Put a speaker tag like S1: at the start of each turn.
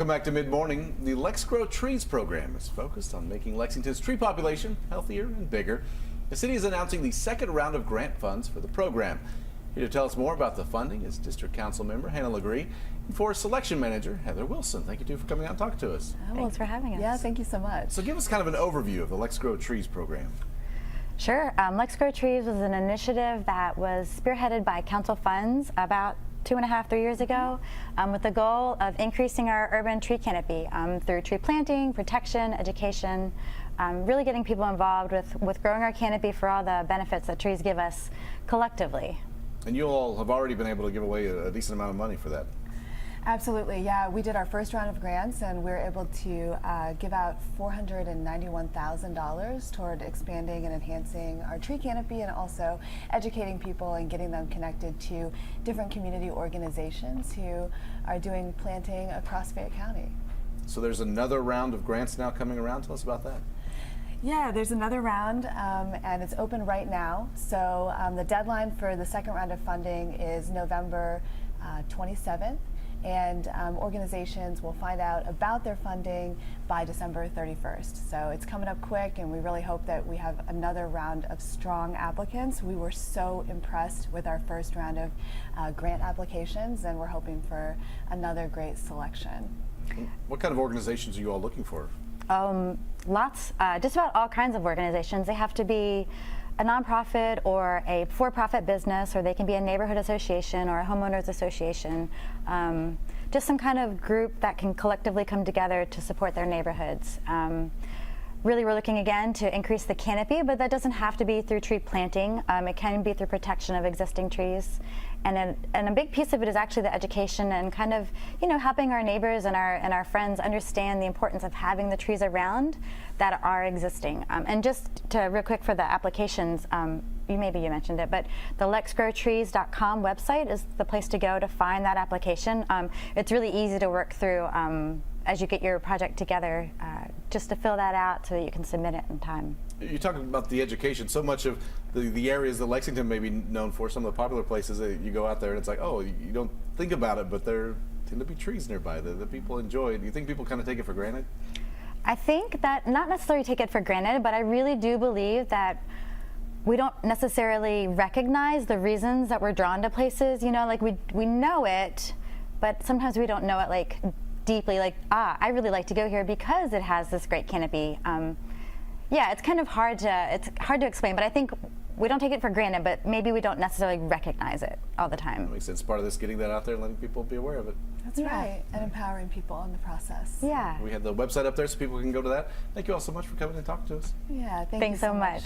S1: Welcome back to Mid-Morning. The Let's Grow Trees program is focused on making Lexington's tree population healthier and bigger. The city is announcing the second round of grant funds for the program. Here to tell us more about the funding is District Council member Hannah Legris and Forest Selection Manager Heather Wilson. Thank you two for coming out and talking to us.
S2: Oh, thanks for having us.
S3: Yeah, thank you so much.
S1: So give us kind of an overview of the Let's Grow Trees program.
S2: Sure. Let's Grow Trees was an initiative that was spearheaded by council funds about 2.5–3 years ago, with the goal of increasing our urban tree canopy through tree planting, protection, education, really getting people involved with growing our canopy for all the benefits that trees give us collectively. And
S1: you all have already been able to give away a decent amount of money for that.
S3: Absolutely, yeah. We did our first round of grants and we were able to give out $491,000 toward expanding and enhancing our tree canopy and also educating people and getting them connected to different community organizations who are doing planting across Fayette County.
S1: So there's another round of grants now coming around. Tell us about that.
S3: Yeah, there's another round and it's open right now. So the deadline for the second round of funding is November 27th. And organizations will find out about their funding by December 31st. So it's coming up quick and we really hope that we have another round of strong applicants. We were so impressed with our first round of grant applications and we're hoping for another great selection.
S1: What kind of organizations are you all looking for?
S2: Lots, just about all kinds of organizations. They have to be a nonprofit or a for-profit business, or they can be a neighborhood association or a homeowners association. Just some kind of group that can collectively come together to support their neighborhoods. Really, we're looking again to increase the canopy, but that doesn't have to be through tree planting. It can be through protection of existing trees. And a big piece of it is actually the education and kind of, helping our neighbors and our friends understand the importance of having the trees around that are existing. And just to real quick for the applications, maybe you mentioned it, but the letsgrowtrees.com website is the place to go to find that application. It's really easy to work through as you get your project together, just to fill that out so that you can submit it in time.
S1: You're talking about the education. So much of the areas that Lexington may be known for, some of the popular places that you go out there and it's like, oh, you don't think about it, but there tend to be trees nearby that people enjoy. Do you think people kind of take it for granted?
S2: I think that not necessarily take it for granted, but I really do believe that we don't necessarily recognize the reasons that we're drawn to places. Like we know it, but sometimes we don't know it like deeply, like, I really like to go here because it has this great canopy. Yeah, it's kind of hard to explain, but I think we don't take it for granted, but maybe we don't necessarily recognize it all the time.
S1: That makes sense. Part of this, getting that out there and letting people be aware of it.
S3: That's right, and empowering people in the process.
S2: Yeah.
S1: We have the website up there so people can go to that. Thank you all so much for coming and talking to us.
S3: Yeah,
S2: thanks so much.